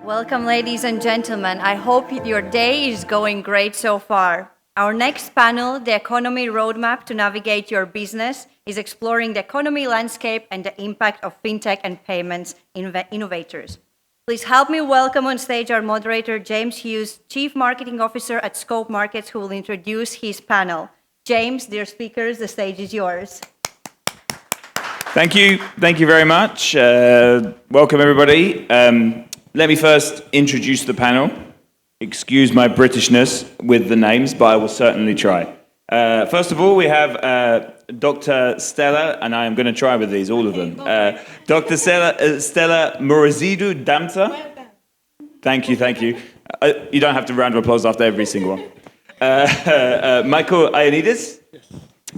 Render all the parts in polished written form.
Welcome, ladies and gentlemen. I hope your day is going great so far. Our next panel, The Economy Roadmap to Navigate Your Business, is exploring the economy landscape and the impact of fintech and payments innovators. Please help me welcome on stage our moderator, James Hughes, Chief Marketing Officer at Scope Markets, who will introduce his panel. James, dear speakers, the stage is yours. Thank you very much. Welcome, everybody. Let me first introduce the panel. Excuse my Britishness with the names, but I will certainly try. First of all, we have Dr. Stella, and I am going to try with these, all of them. Dr. Stella Morazidou Damta. Thank you. You don't have to round of applause after every single one. Michael Ioannides.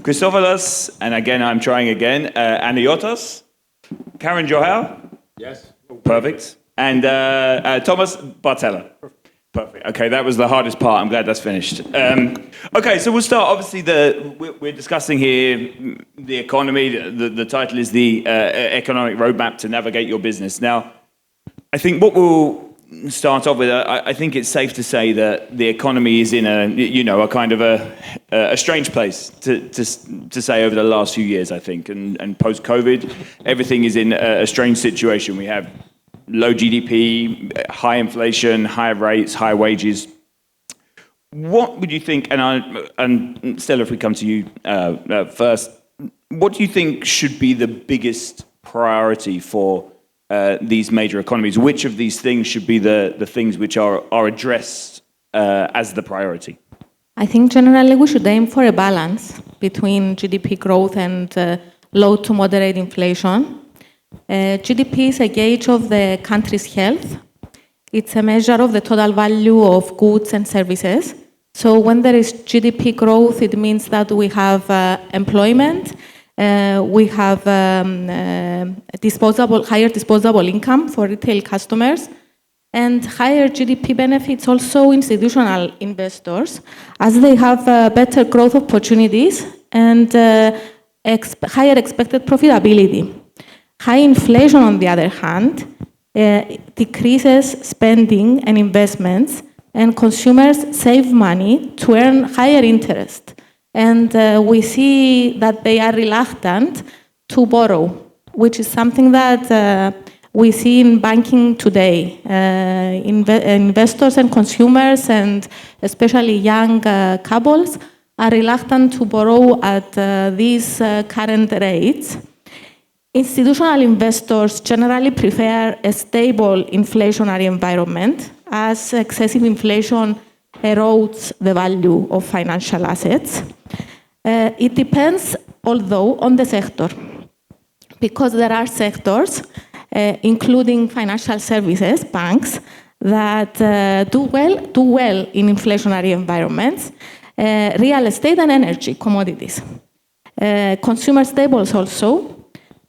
Christopoulos, and again, I'm trying again, Ioannides. Karen Johal. Yes. Perfect. And Thomas Bartela. Perfect. Okay, that was the hardest part. I'm glad that's finished. Okay, so we'll start. Obviously, we're discussing here the economy. The title is the Economic Roadmap to Navigate Your Business. Now, I think what we'll start off with, I think it's safe to say that the economy is in a kind of a strange place to say over the last few years, I think, and post-COVID, everything is in a strange situation. We have low GDP, high inflation, high rates, high wages. What would you think, and Stella, if we come to you first, what do you think should be the biggest priority for these major economies? Which of these things should be the things which are addressed as the priority? I think generally we should aim for a balance between GDP growth and low to moderate inflation. GDP is a gauge of the country's health. It's a measure of the total value of goods and services. So when there is GDP growth, it means that we have employment, we have higher disposable income for retail customers, and higher GDP benefits also institutional investors, as they have better growth opportunities and higher expected profitability. High inflation, on the other hand, decreases spending and investments, and consumers save money to earn higher interest. And we see that they are reluctant to borrow, which is something that we see in banking today. Investors and consumers, and especially young couples, are reluctant to borrow at these current rates. Institutional investors generally prefer a stable inflationary environment, as excessive inflation erodes the value of financial assets. It depends, although, on the sector, because there are sectors, including financial services, banks, that do well in inflationary environments, real estate and energy, commodities. Consumer staples also,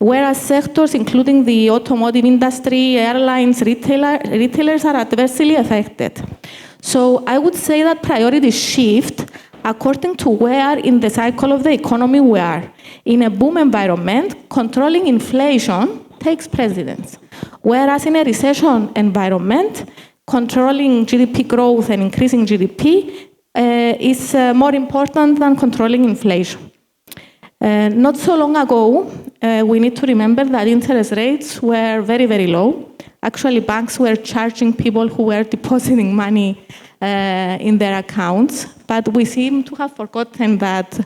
whereas sectors including the automotive industry, airlines, retailers are adversely affected. So I would say that priorities shift according to where in the cycle of the economy we are. In a boom environment, controlling inflation takes precedence, whereas in a recession environment, controlling GDP growth and increasing GDP is more important than controlling inflation. Not so long ago, we need to remember that interest rates were very, very low. Actually, banks were charging people who were depositing money in their accounts, but we seem to have forgotten that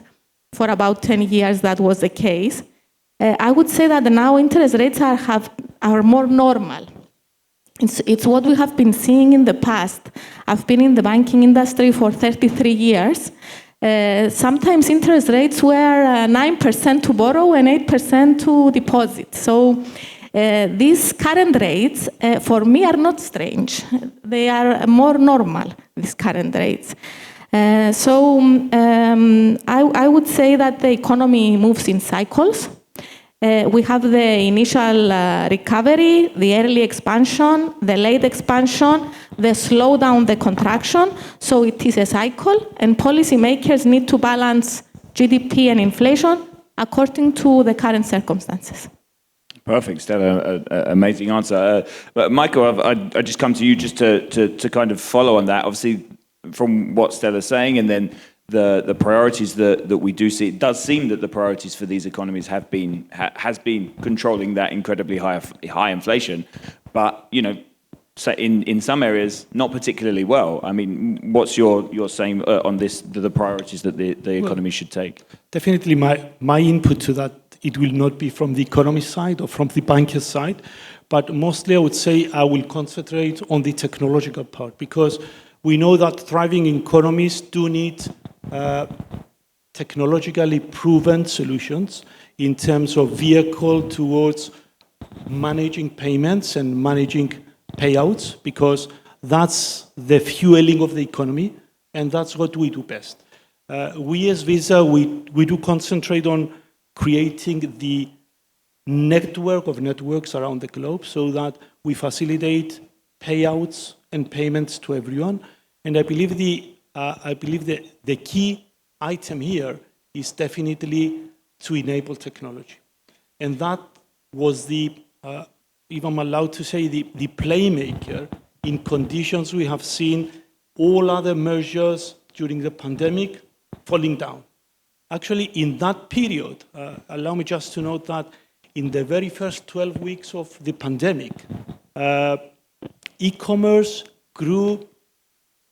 for about 10 years that was the case. I would say that now interest rates are more normal. It's what we have been seeing in the past. I've been in the banking industry for 33 years. Sometimes interest rates were 9% to borrow and 8% to deposit. So these current rates, for me, are not strange. They are more normal, these current rates. I would say that the economy moves in cycles. We have the initial recovery, the early expansion, the late expansion, the slowdown, the contraction. So it is a cycle, and policymakers need to balance GDP and inflation according to the current circumstances. Perfect, Stella. Amazing answer. But Michael, I just come to you just to kind of follow on that. Obviously, from what Stella's saying, and then the priorities that we do see, it does seem that the priorities for these economies has been controlling that incredibly high inflation. But so in some areas, not particularly well. I mean, what's your saying on this? The priorities that the economy should take? Definitely, my input to that, it will not be from the economy side or from the banker side, but mostly I would say I will concentrate on the technological part, because we know that thriving economies do need technologically proven solutions in terms of vehicle towards managing payments and managing payouts, because that's the fueling of the economy, and that's what we do best. We as Visa, we do concentrate on creating the network of networks around the globe so that we facilitate payouts and payments to everyone. And I believe the key item here is definitely to enable technology. And that was if I'm allowed to say, the playmaker in conditions we have seen all other measures during the pandemic falling down. Actually, in that period, allow me just to note that in the very first 12 weeks of the pandemic, e-commerce grew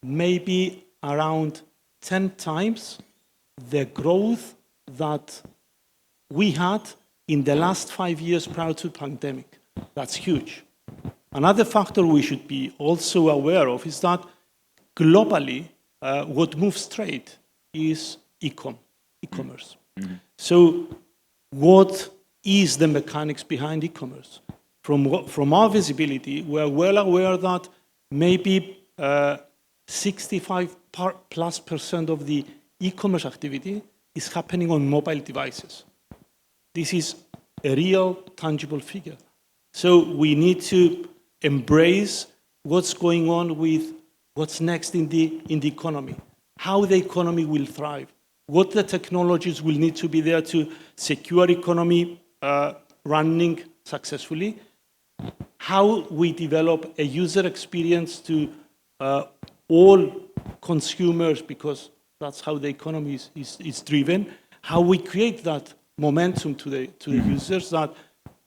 maybe around 10 times the growth that we had in the last 5 years prior to the pandemic. That's huge. Another factor we should be also aware of is that globally, what moves trade is e-commerce. Mm-hmm. So what is the mechanics behind e-commerce? From our visibility, we're well aware that maybe 65+% of the e-commerce activity is happening on mobile devices. This is a real, tangible figure. So we need to embrace what's going on with what's next in the economy, how the economy will thrive, what the technologies will need to be there to secure economy running successfully, how we develop a user experience to all consumers, because that's how the economy is driven, how we create that momentum to the users that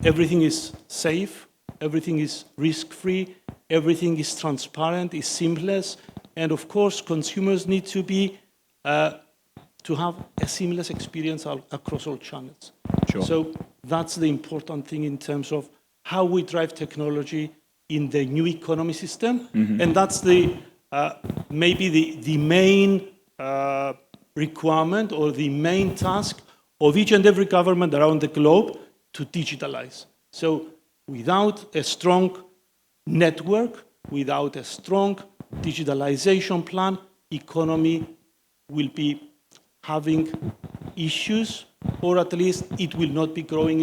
everything is safe, everything is risk-free, everything is transparent, is seamless, and of course, consumers need to be to have a seamless experience across all channels. Sure. So that's the important thing in terms of how we drive technology in the new economy system, and that's maybe the main requirement or the main task of each and every government around the globe to digitalize. So without a strong network, without a strong digitalization plan, economy will be having issues, or at least it will not be growing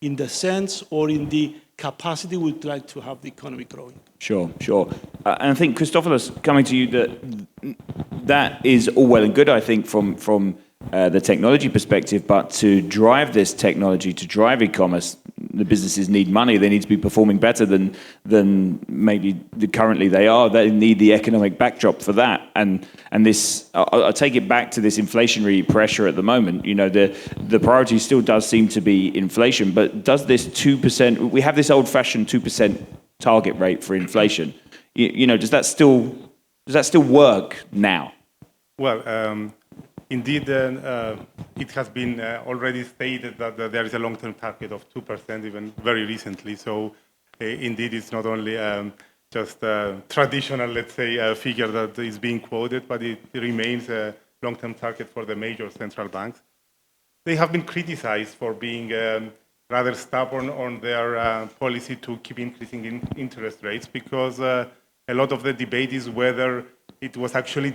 in the sense or in the capacity we'd like to have the economy growing. Sure. And I think, Christopoulos, coming to you, that is all well and good, I think, from the technology perspective, but to drive this technology, to drive e-commerce, the businesses need money. They need to be performing better than maybe currently they are. They need the economic backdrop for that. And this, I'll take it back to this inflationary pressure at the moment. The priority still does seem to be inflation, but does this 2%? We have this old-fashioned 2% target rate for inflation. Does that still work now? Well. Indeed, it has been already stated that there is a long-term target of 2%, even very recently. So, indeed, it's not only just a traditional, let's say, figure that is being quoted, but it remains a long-term target for the major central banks. They have been criticized for being rather stubborn on their policy to keep increasing interest rates, because a lot of the debate is whether it was actually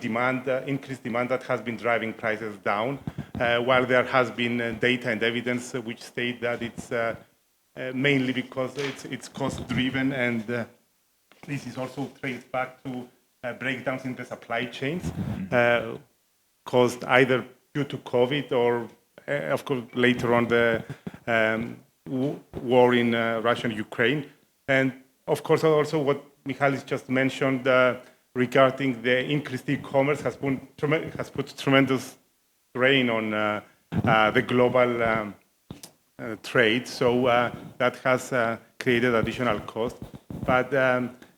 increased demand that has been driving prices down, while there has been data and evidence which state that it's mainly because it's cost-driven, and this is also traced back to breakdowns in the supply chains, caused either due to COVID or, of course, later on the war in Russia and Ukraine. And of course, also what Michalis just mentioned regarding the increased e-commerce has put tremendous strain on the global trade. So that has created additional cost. But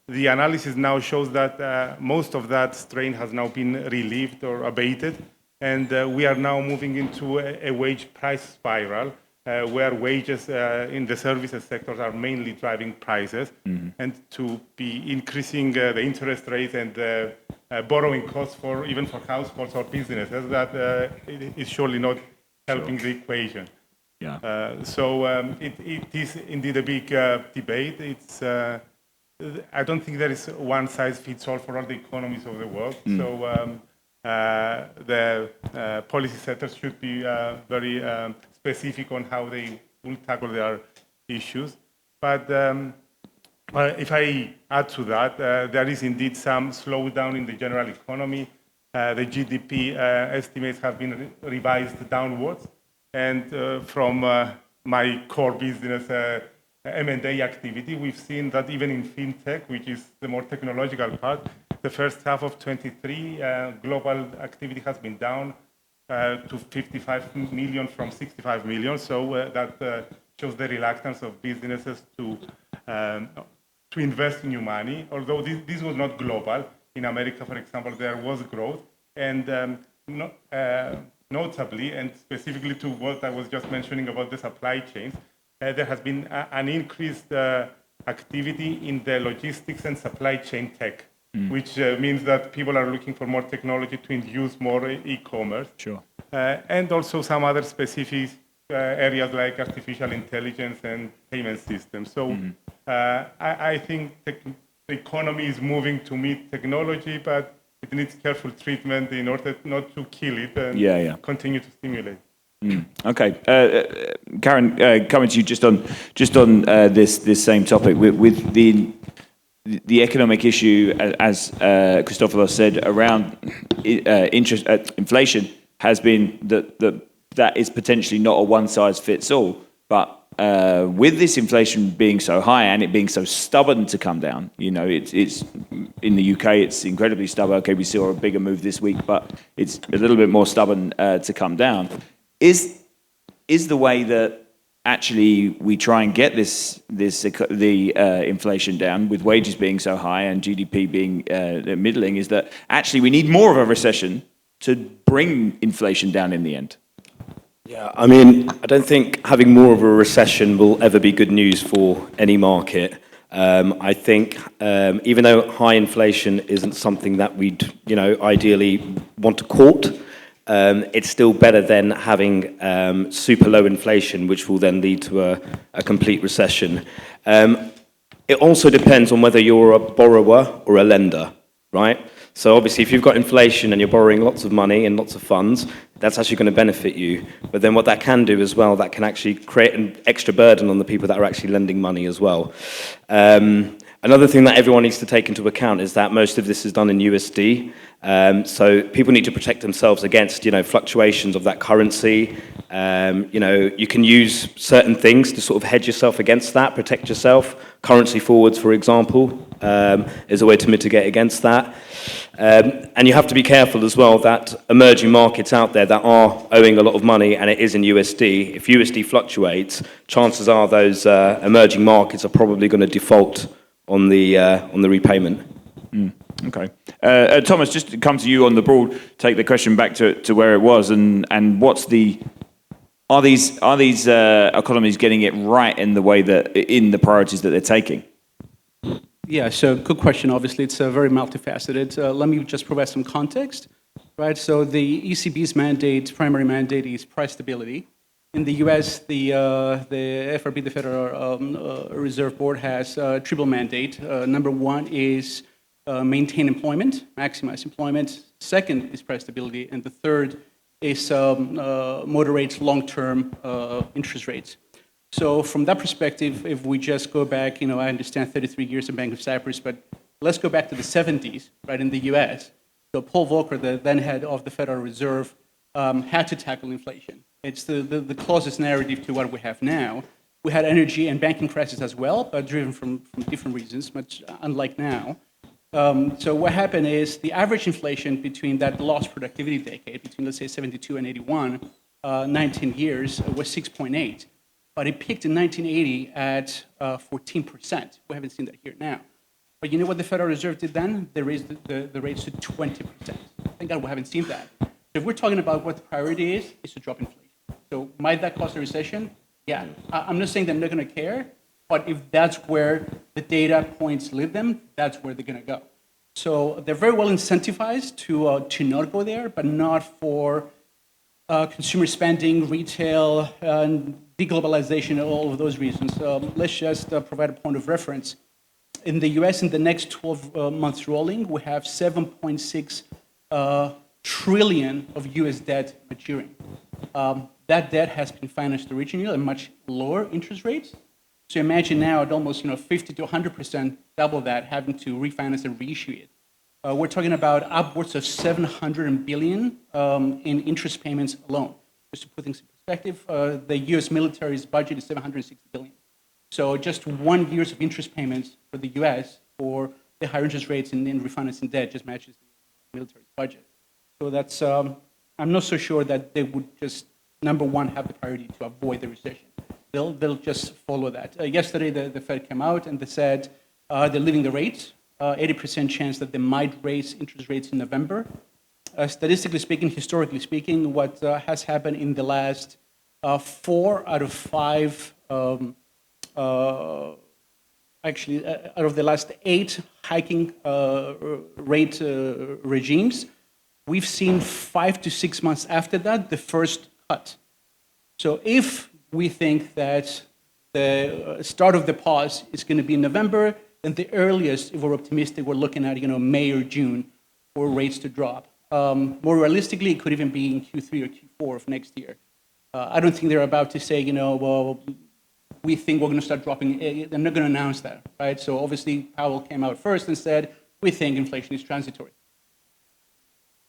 the analysis now shows that most of that strain has now been relieved or abated. And we are now moving into a wage price spiral where wages in the services sectors are mainly driving prices. And to be increasing the interest rates and borrowing costs even for households or businesses, that is surely not helping the equation. Yeah. So it is indeed a big debate. I don't think there is one size fits all for all the economies of the world. So the policy setters should be very specific on how they will tackle their issues. But if I add to that, there is indeed some slowdown in the general economy. The GDP estimates have been revised downwards. And from my core business, M&A activity, we've seen that even in fintech, which is the more technological part, the first half of 23, global activity has been down to 55 million from 65 million. So that shows the reluctance of businesses to invest new money. Although this was not global. In America, for example, there was growth. And notably, and specifically to what I was just mentioning about the supply chains, there has been an increased activity in the logistics and supply chain tech, which means that people are looking for more technology to induce more e-commerce. Sure. And also some other specific areas like artificial intelligence and payment systems. So I think the economy is moving to meet technology, but it needs careful treatment in order not to kill it and continue to stimulate. Okay, Karen, coming to you just on this same topic with the economic issue, as Christopoulos said, around inflation has been that is potentially not a one size fits all, but with this inflation being so high and it being so stubborn to come down, it's in the UK it's incredibly stubborn. Okay, we saw a bigger move this week, but it's a little bit more stubborn to come down. Is the way that actually we try and get the inflation down with wages being so high and GDP being middling, is that actually we need more of a recession to bring inflation down in the end? Yeah, I mean, I don't think having more of a recession will ever be good news for any market. I think even though high inflation isn't something that we'd, ideally want to court, it's still better than having super low inflation, which will then lead to a complete recession. It also depends on whether you're a borrower or a lender, right? So obviously, if you've got inflation and you're borrowing lots of money and lots of funds, that's actually going to benefit you. But then what that can do as well, that can actually create an extra burden on the people that are actually lending money as well. Another thing that everyone needs to take into account is that most of this is done in USD. So people need to protect themselves against, fluctuations of that currency. You can use certain things to sort of hedge yourself against that, protect yourself. Currency forwards, for example, is a way to mitigate against that. And you have to be careful as well that emerging markets out there that are owing a lot of money and it is in USD, if USD fluctuates, chances are those emerging markets are probably going to default on the repayment. Okay. Thomas, just to come to you on the broad, take the question back to where it was, and are these economies getting it right in the way in the priorities that they're taking? Yeah, so good question. Obviously, it's very multifaceted. Let me just provide some context, right? So the ECB's primary mandate is price stability. In the US, the FRB, the Federal Reserve Board, has a triple mandate. Number one is maintain employment, maximize employment. Second is price stability. And the third is moderate long-term interest rates. So from that perspective, if we just go back, I understand 33 years in Bank of Cyprus, but let's go back to the 70s, right, in the US. So Paul Volcker, the then head of the Federal Reserve, had to tackle inflation. It's the closest narrative to what we have now. We had energy and banking crisis as well, but driven from different reasons, much unlike now. So what happened is the average inflation between that lost productivity decade, between let's say 72 and 81, 19 years, was 6.8. But it peaked in 1980 at 14%. We haven't seen that here now. But you know what the Federal Reserve did then? They raised the rates to 20%. Thank God we haven't seen that. So if we're talking about what the priority is to drop inflation. So might that cause a recession? Yeah. I'm not saying they're not going to care, but if that's where the data points lead them, that's where they're going to go. So they're very well incentivized to not go there, but not for consumer spending, retail, deglobalization, and all of those reasons. Let's just provide a point of reference. In the US, in the next 12 months rolling, we have 7.6 trillion of US debt maturing. That debt has been financed originally at much lower interest rates. So imagine now at almost 50 to 100%, double that, having to refinance and reissue it. We're talking about upwards of 700 billion in interest payments alone. Just to put things in perspective, the US military's budget is 760 billion. So just 1 year's of interest payments for the US for the higher interest rates and refinancing debt just matches the military's budget. So that's, I'm not so sure that they would just, number one, have the priority to avoid the recession. They'll just follow that. Yesterday, the Fed came out and they said they're leaving the rates, 80% chance that they might raise interest rates in November. Statistically speaking, historically speaking, what has happened in the last 4 out of 5, actually, out of the last 8 hiking rate regimes, we've seen 5 to 6 months after that, the first cut. So if we think that the start of the pause is going to be in November, then the earliest, if we're optimistic, we're looking at May or June for rates to drop. More realistically, it could even be in Q3 or Q4 of next year. I don't think they're about to say, well, we think we're going to start dropping. They're not going to announce that, right? So obviously, Powell came out first and said, we think inflation is transitory.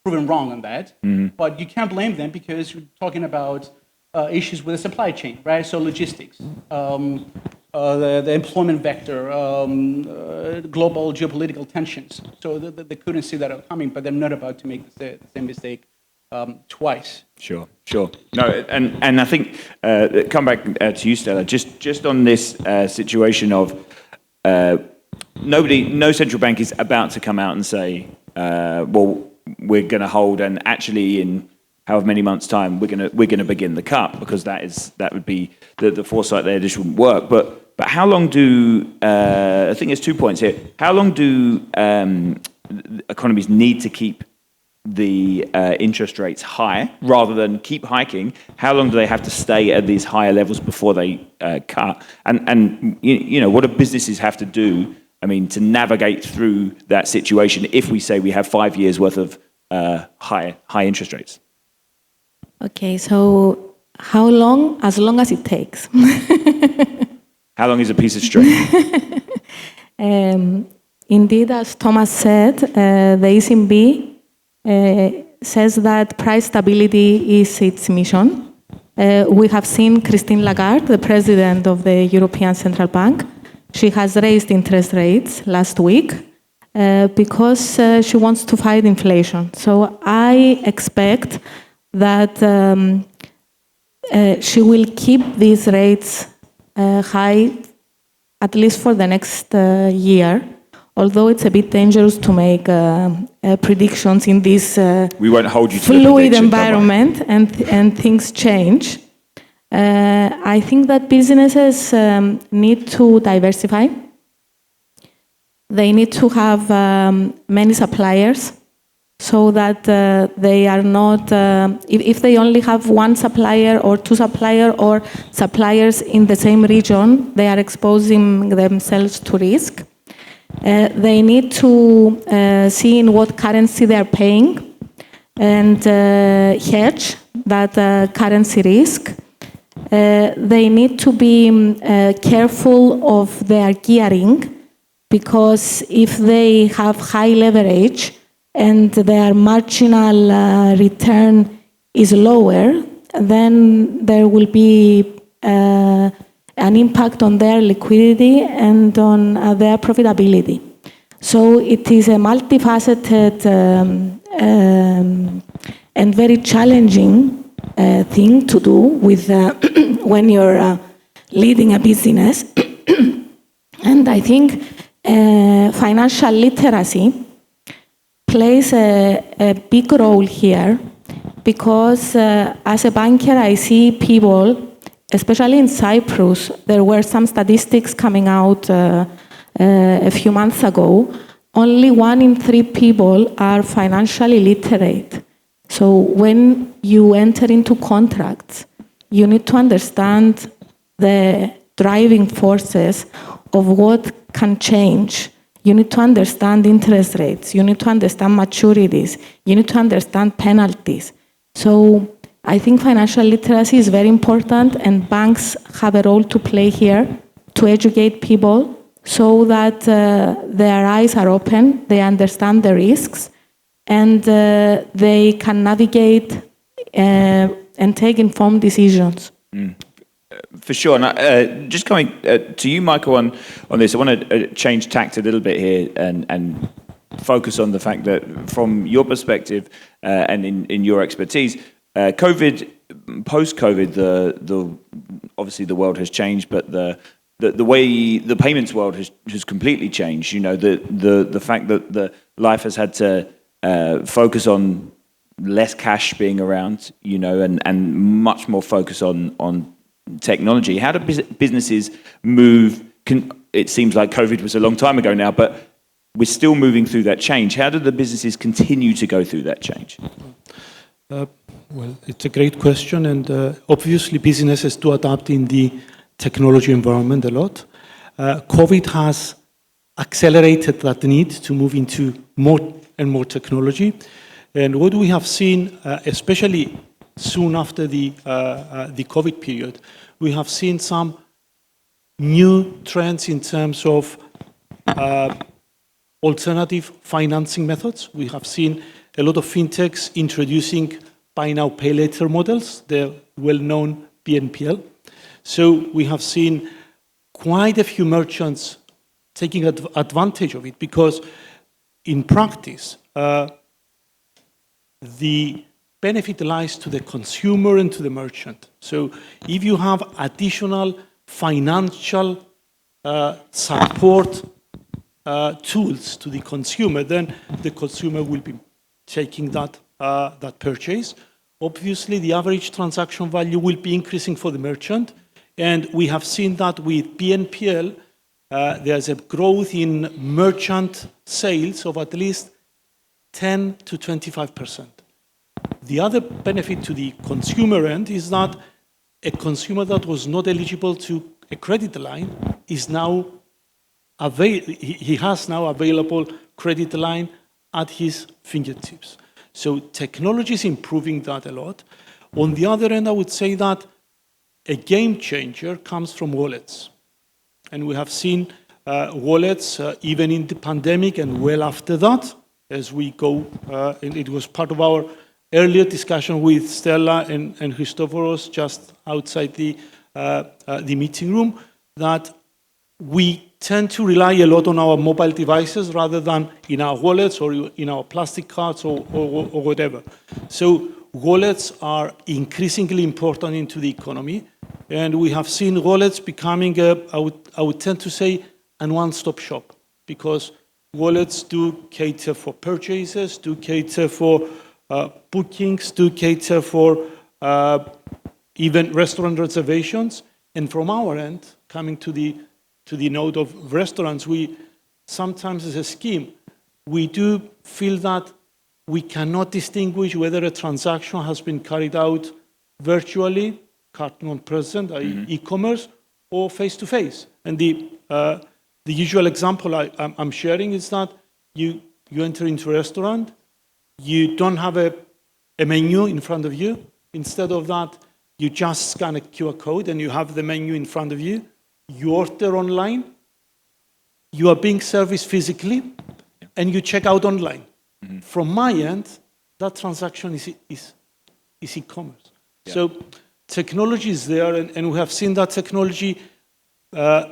Proven wrong on that, but you can't blame them because you're talking about issues with the supply chain, right? So logistics, the employment vector, global geopolitical tensions. So they couldn't see that coming, but they're not about to make the same mistake twice. Sure. No, and I think come back to you, Stella. Just on this situation of no central bank is about to come out and say, well, we're going to hold, and actually in however many months' time we're going to begin the cut, because that would be the foresight there just wouldn't work. But how long do I think there's 2 points here? How long do economies need to keep the interest rates high rather than keep hiking? How long do they have to stay at these higher levels before they cut? And what do businesses have to do? I mean, to navigate through that situation if we say we have 5 years worth of high interest rates? Okay, so how long? As long as it takes. How long is a piece of string? Indeed, as Thomas said, the ECB says that price stability is its mission. We have seen Christine Lagarde, the president of the European Central Bank. She has raised interest rates last week because she wants to fight inflation. So I expect that she will keep these rates high at least for the next year, although it's a bit dangerous to make predictions in this we won't hold you to fluid environment, and things change. I think that businesses need to diversify. They need to have many suppliers so that they are not, if they only have one supplier or two suppliers or suppliers in the same region, they are exposing themselves to risk. They need to see in what currency they are paying and hedge that currency risk. They need to be careful of their gearing, because if they have high leverage and their marginal return is lower, then there will be a an impact on their liquidity and on their profitability. So it is a multifaceted and very challenging thing to do with when you're leading a business. And I think financial literacy plays a big role here because as a banker, I see people, especially in Cyprus, there were some statistics coming out a few months ago. Only 1 in 3 people are financially literate. So when you enter into contracts, you need to understand the driving forces of what can change. You need to understand interest rates. You need to understand maturities. You need to understand penalties. So I think financial literacy is very important, and banks have a role to play here to educate people so that their eyes are open, they understand the risks, and they can navigate and take informed decisions. For sure. And just coming to you, Michael, on this, I want to change tact a little bit here and focus on the fact that from your perspective and in your expertise, COVID, post-COVID, obviously the world has changed, but the way the payments world has completely changed. You know, the fact that the life has had to focus on less cash being around, you know, and much more focus on technology. How do businesses move? It seems like COVID was a long time ago now, but we're still moving through that change. How do the businesses continue to go through that change? Well, it's a great question, and obviously businesses do adapt in the technology environment a lot. COVID has accelerated that need to move into more and more technology. And what we have seen, especially soon after the COVID period, we have seen some new trends in terms of alternative financing methods. We have seen a lot of fintechs introducing buy now, pay later models, the well-known BNPL. So we have seen quite a few merchants taking advantage of it because in practice, the benefit lies to the consumer and to the merchant. So if you have additional financial support tools to the consumer, then the consumer will be taking that purchase. Obviously, the average transaction value will be increasing for the merchant. And we have seen that with BNPL, there's a growth in merchant sales of at least 10 to 25%. The other benefit to the consumer end is that a consumer that was not eligible to a credit line is now he has now available credit line at his fingertips. So technology is improving that a lot. On the other end, I would say that a game changer comes from wallets. And we have seen wallets even in the pandemic and well after that, as we go, and it was part of our earlier discussion with Stella and Christoforos just outside the meeting room, that we tend to rely a lot on our mobile devices rather than in our wallets or in our plastic cards or whatever. So wallets are increasingly important into the economy, and we have seen wallets becoming, I would tend to say, a one-stop shop, because wallets do cater for purchases, do cater for bookings, do cater for even restaurant reservations. And from our end, coming to the note of restaurants, we sometimes as a scheme, we do feel that we cannot distinguish whether a transaction has been carried out virtually, card not present, i.e. e-commerce, or face-to-face. And the usual example I'm sharing is that you enter into a restaurant, you don't have a menu in front of you. Instead of that, you just scan a QR code and you have the menu in front of you. You order online, you are being serviced physically, and you check out online. From my end, that transaction is e-commerce. Yeah. So technology is there, and we have seen that technology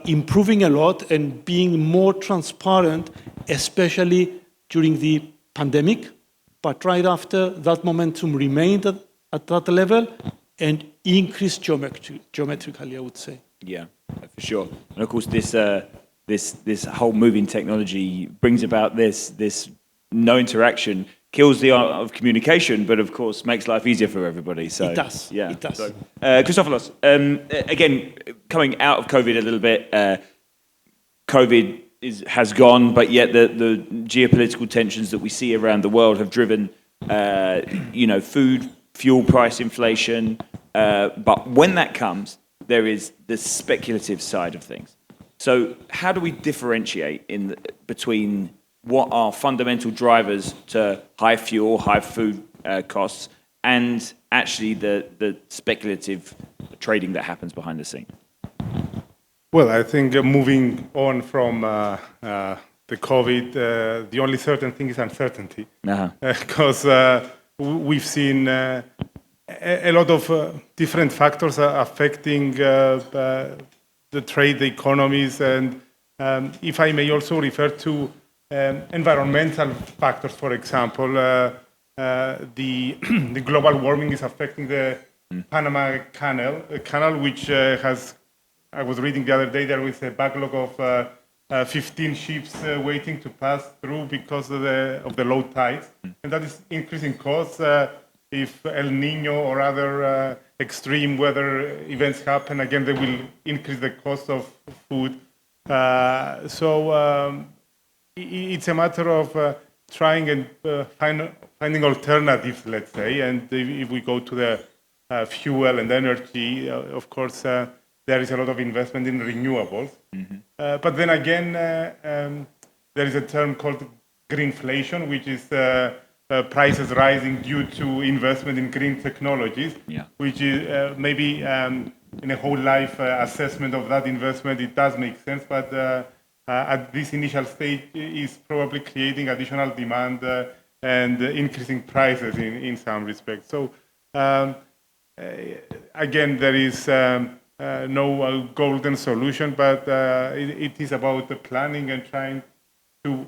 improving a lot and being more transparent, especially during the pandemic. But right after, that momentum remained at that level and increased geometrically, I would say. Yeah, for sure. And of course, this whole moving technology brings about this no interaction, kills the art of communication, but of course makes life easier for everybody. So It does. Yeah. It does. So, Christopoulos, again, coming out of COVID a little bit, COVID has gone, but yet the geopolitical tensions that we see around the world have driven, food, fuel price inflation. But when that comes, there is the speculative side of things. So how do we differentiate between what are fundamental drivers to high fuel, high food costs, and actually the speculative trading that happens behind the scene? Well, I think moving on from the COVID, the only certain thing is uncertainty. Because we've seen a lot of different factors affecting the trade, the economies, and if I may also refer to environmental factors, for example, the global warming is affecting the Panama Canal, which has, I was reading the other day, there was a backlog of 15 ships waiting to pass through because of the low tides, and that is increasing costs. If El Nino or other extreme weather events happen, again, they will increase the cost of food. So it's a matter of trying and finding alternatives, let's say. And if we go to the fuel and energy, of course, there is a lot of investment in renewables. But then again, there is a term called greenflation, which is prices rising due to investment in green technologies, which is maybe in a whole life assessment of that investment, it does make sense, but at this initial stage is probably creating additional demand and increasing prices in some respects. So again, there is no golden solution, but it is about the planning and trying to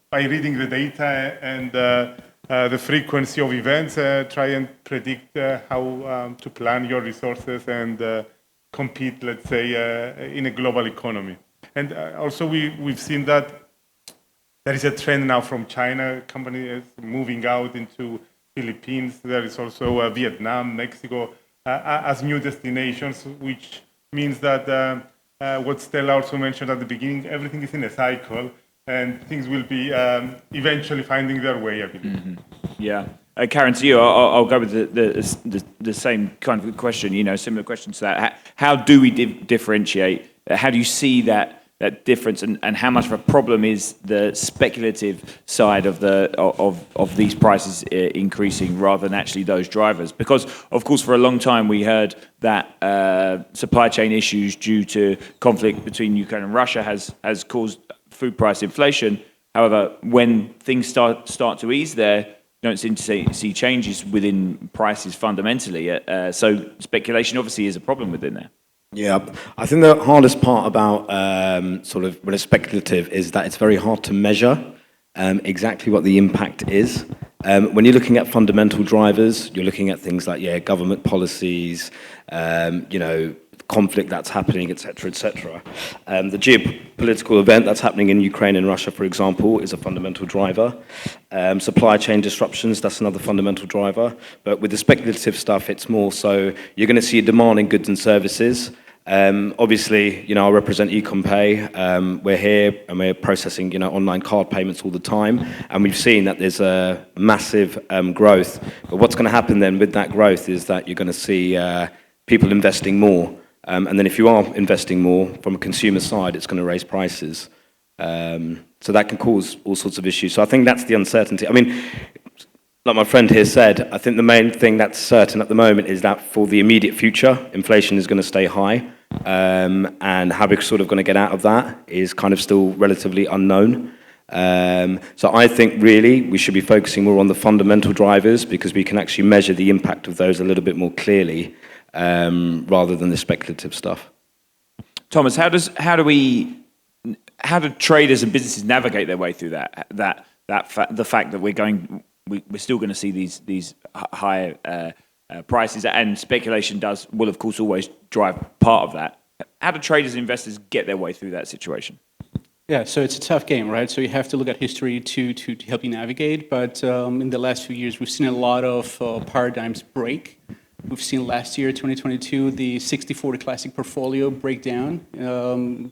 by reading the data and the frequency of events, try and predict how to plan your resources and compete, let's say, in a global economy. And also we've seen that there is a trend now from China, companies moving out into Philippines. There is also Vietnam, Mexico, as new destinations, which means that what Stella also mentioned at the beginning, everything is in a cycle. And things will be eventually finding their way, I believe. Yeah. Karen, to you, I'll go with the same kind of question, similar question to that. How do we differentiate? How do you see that difference, and how much of a problem is the speculative side of these prices increasing rather than actually those drivers? Because, of course, for a long time we heard that supply chain issues due to conflict between Ukraine and Russia has caused food price inflation. However, when things start to ease there, you don't seem to see changes within prices fundamentally. So speculation obviously is a problem within there. Yeah, I think the hardest part about sort of when it's speculative is that it's very hard to measure exactly what the impact is. When you're looking at fundamental drivers, you're looking at things like government policies, conflict that's happening, etc., etc. The geopolitical event that's happening in Ukraine and Russia, for example, is a fundamental driver. Supply chain disruptions, that's another fundamental driver. But with the speculative stuff, it's more so you're going to see a demand in goods and services. Obviously, I represent EconPay. We're here and we're processing, online card payments all the time. And we've seen that there's a massive growth. But what's going to happen then with that growth is that you're going to see people investing more. And then if you are investing more from a consumer side, it's going to raise prices. So that can cause all sorts of issues. So I think that's the uncertainty. I mean, like my friend here said, I think the main thing that's certain at the moment is that for the immediate future, inflation is going to stay high. And how we're sort of going to get out of that is kind of still relatively unknown. So I think really we should be focusing more on the fundamental drivers because we can actually measure the impact of those a little bit more clearly. Rather than the speculative stuff. Thomas, how do traders and businesses navigate their way through the fact that we're still going to see these higher prices, and speculation will of course always drive part of that. How do traders and investors get their way through that situation? Yeah, so it's a tough game, right? So you have to look at history to help you navigate. But in the last few years, we've seen a lot of paradigms break. We've seen last year, 2022, the 60-40 classic portfolio break down.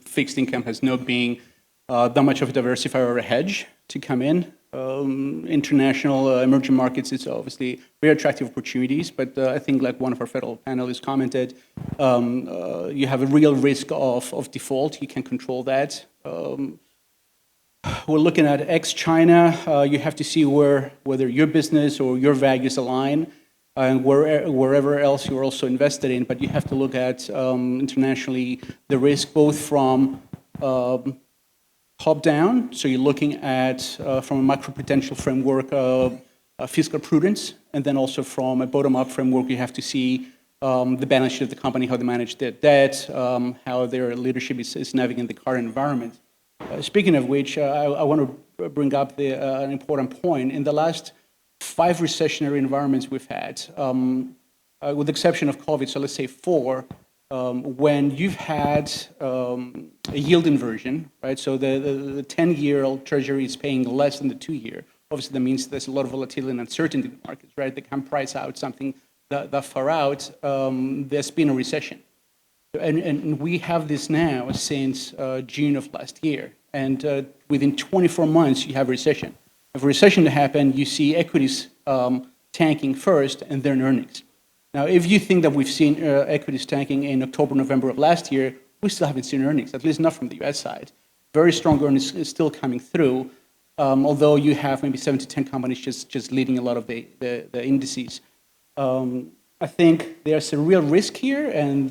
Fixed income has not been that much of a diversifier or a hedge to come in. International emerging markets is obviously very attractive opportunities, but I think like one of our federal panelists commented, you have a real risk of default. You can control that. We're looking at ex-China. You have to see whether your business or your values align, and wherever else you're also invested in. But you have to look at internationally the risk both from top down, so you're looking at from a macro-prudential framework fiscal prudence, and then also from a bottom-up framework, you have to see the balance sheet of the company, how they manage their debt, how their leadership is navigating the current environment. Speaking of which, I want to bring up an important point. In the last 5 recessionary environments we've had, with the exception of COVID, so let's say 4, when you've had a yield inversion, right? So the 10-year treasury is paying less than the 2-year. Obviously, that means there's a lot of volatility and uncertainty in the markets, right? They can price out something that far out. There's been a recession. And we have this now since June of last year. And within 24 months, you have a recession. If a recession happens, you see equities tanking first and then earnings. Now, if you think that we've seen equities tanking in October, November of last year, we still haven't seen earnings, at least not from the US side. Very strong earnings is still coming through, although you have maybe 7 to 10 companies just leading a lot of the indices. I think there's a real risk here, and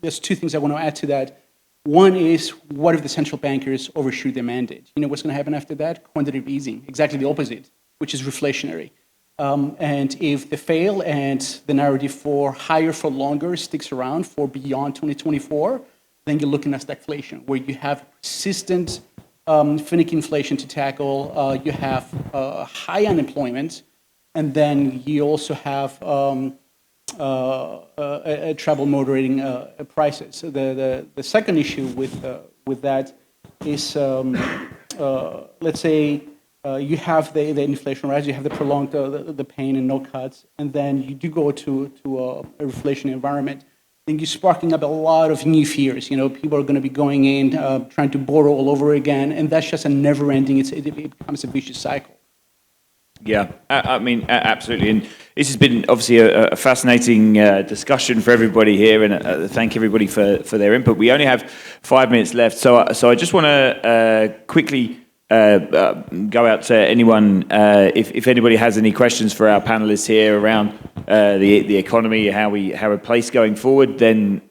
there's 2 things I want to add to that. One is, what if the central bankers overshoot their mandate? You know what's going to happen after that? Quantitative easing, exactly the opposite, which is reflationary. And if they fail and the narrative for higher for longer sticks around for beyond 2024, then you're looking at stagflation, where you have persistent finicky inflation to tackle, you have high unemployment, and then you also have trouble moderating prices. So the second issue with that is, let's say, you have the inflation rise, you have the prolonged the pain and no cuts, and then you do go to a reflation environment. Then you're sparking up a lot of new fears. You know, people are going to be going in, trying to borrow all over again, and that's just a never-ending. It becomes a vicious cycle. Yeah, I mean, absolutely. And this has been obviously a fascinating discussion for everybody here, and thank everybody for their input. We only have 5 minutes left, so I just want to quickly go out to anyone, if anybody has any questions for our panelists here around the economy, how we're placed going forward, then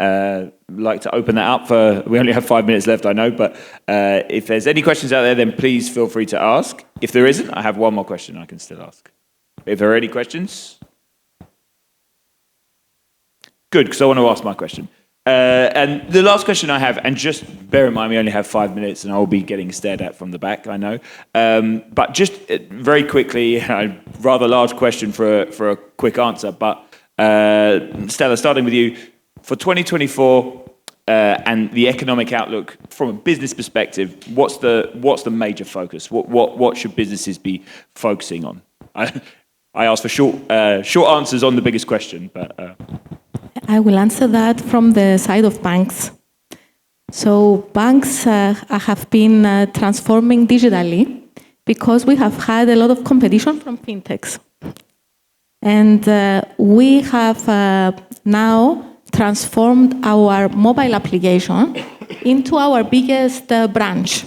like to open that up for, we only have 5 minutes left, I know, but if there's any questions out there, then please feel free to ask. If there isn't, I have one more question I can still ask. If there are any questions? Good, because I want to ask my question. And the last question I have, and just bear in mind we only have 5 minutes and I'll be getting stared at from the back, I know. But just very quickly, a rather large question for a quick answer, but Stella, starting with you, for 2024 and the economic outlook from a business perspective, what's the major focus? What should businesses be focusing on? I asked for short answers on the biggest question, but... I will answer that from the side of banks. So banks have been transforming digitally because we have had a lot of competition from fintechs. And we have now transformed our mobile application into our biggest branch.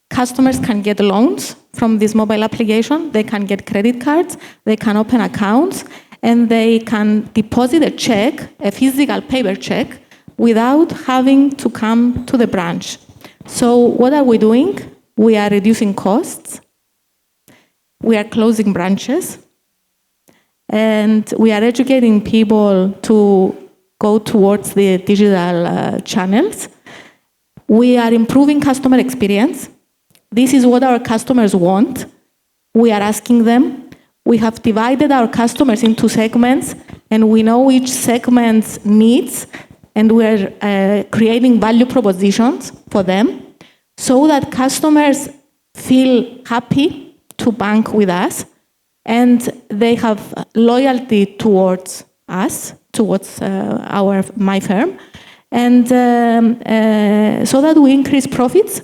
Customers can get loans from this mobile application, they can get credit cards, they can open accounts, and they can deposit a check, a physical paper check, without having to come to the branch. So what are we doing? We are reducing costs, we are closing branches, and we are educating people to go towards the digital channels. We are improving customer experience. This is what our customers want. We are asking them. We have divided our customers into segments, and we know each segment's needs, and we're creating value propositions for them so that customers feel happy to bank with us, and they have loyalty towards us, towards my firm, and so that we increase profits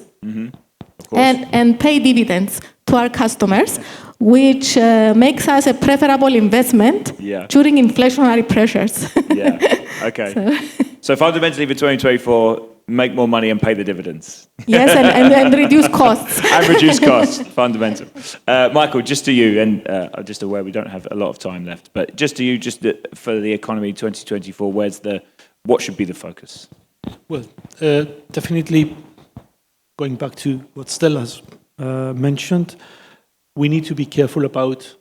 and pay dividends to our customers, which makes us a preferable investment during inflationary pressures. Yeah. Okay. So fundamentally for 2024, make more money and pay the dividends. Yes, and reduce costs. And reduce costs, fundamental. Michael, just to you, and I'm just aware we don't have a lot of time left, but just to you, for the economy 2024, what should be the focus? Well, definitely going back to what Stella's mentioned, we need to be careful about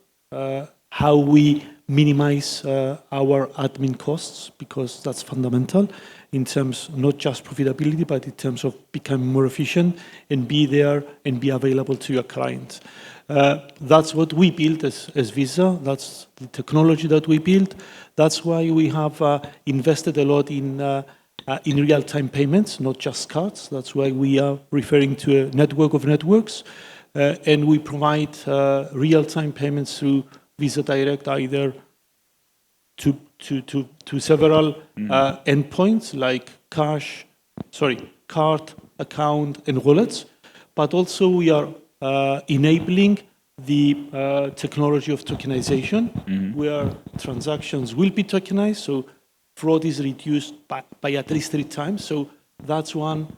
how we minimize our admin costs, because that's fundamental in terms not just profitability, but in terms of becoming more efficient and be there and be available to your clients. That's what we built as Visa. That's the technology that we built. That's why we have invested a lot in real-time payments, not just cards. That's why we are referring to a network of networks, and we provide real-time payments through Visa Direct, either to several endpoints like card, account, and wallets, but also we are enabling the technology of tokenization, where transactions will be tokenized, so fraud is reduced by at least 3 times. So that's one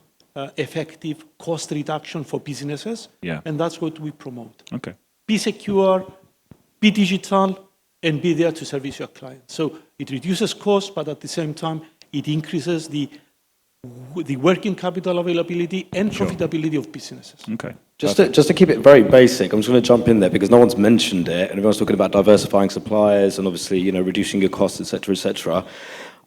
effective cost reduction for businesses, and that's what we promote. Okay. Be secure, be digital, and be there to service your clients. So it reduces cost, but at the same time, it increases the working capital availability and profitability of businesses. Okay. Just to keep it very basic, I'm just going to jump in there because no one's mentioned it, and everyone's talking about diversifying suppliers and obviously, reducing your costs, et cetera, et cetera.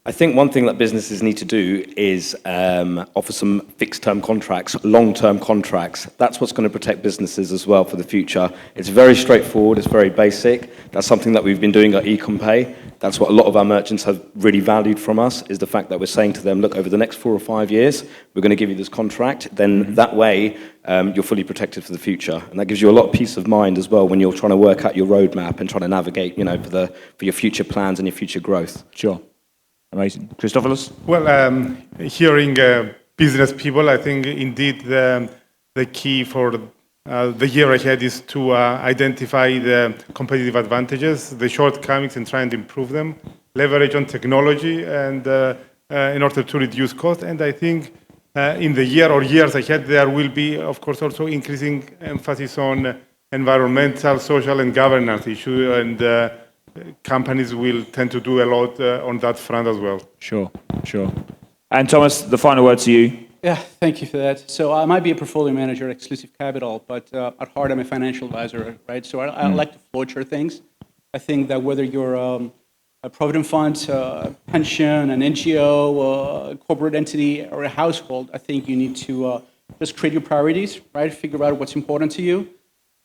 I think one thing that businesses need to do is offer some fixed-term contracts, long-term contracts. That's what's going to protect businesses as well for the future. It's very straightforward. It's very basic. That's something that we've been doing at EconPay. That's what a lot of our merchants have really valued from us, is the fact that we're saying to them, look, over the next 4 or 5 years, we're going to give you this contract. Then that way, you're fully protected for the future. And that gives you a lot of peace of mind as well when you're trying to work out your roadmap and trying to navigate, for your future plans and your future growth. Sure. Amazing. Christopoulos? Well, hearing business people, I think indeed the key for the year ahead is to identify the competitive advantages, the shortcomings, and try and improve them, leverage on technology and in order to reduce cost. And I think in the year or years ahead, there will be, of course, also increasing emphasis on environmental, social, and governance issues, and companies will tend to do a lot on that front as well. Sure. And Thomas, the final word to you. Yeah, thank you for that. So I might be a portfolio manager at Exclusive Capital, but at heart I'm a financial advisor, right? So I like to floature things. I think that whether you're a provident fund, pension, an NGO, a corporate entity, or a household, I think you need to just create your priorities, right? Figure out what's important to you.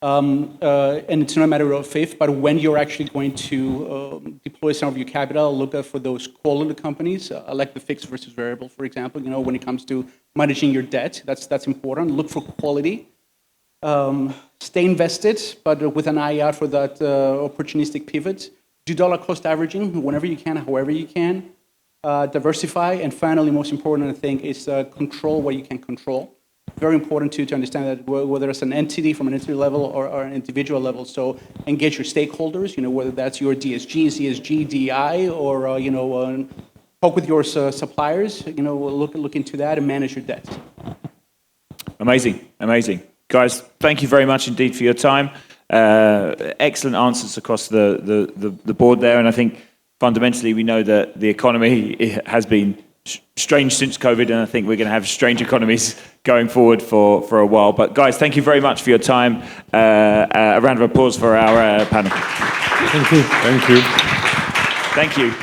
And it's not a matter of faith, but when you're actually going to deploy some of your capital, look out for those quality companies. I like the fixed versus variable, for example. When it comes to managing your debt, that's important. Look for quality. Stay invested, but with an eye out for that opportunistic pivot. Do dollar cost averaging whenever you can, however you can. Diversify, and finally, most important, I think, is control what you can control. Very important to understand that whether it's an entity from an entity level or an individual level. So engage your stakeholders, whether that's your DSG, CSG, DEI, or talk with your suppliers. Look into that and manage your debt. Amazing. Guys, thank you very much indeed for your time. Excellent answers across the board there, and I think fundamentally we know that the economy has been strange since COVID, and I think we're going to have strange economies going forward for a while. But guys, thank you very much for your time. A round of applause for our panel. Thank you. Thank you.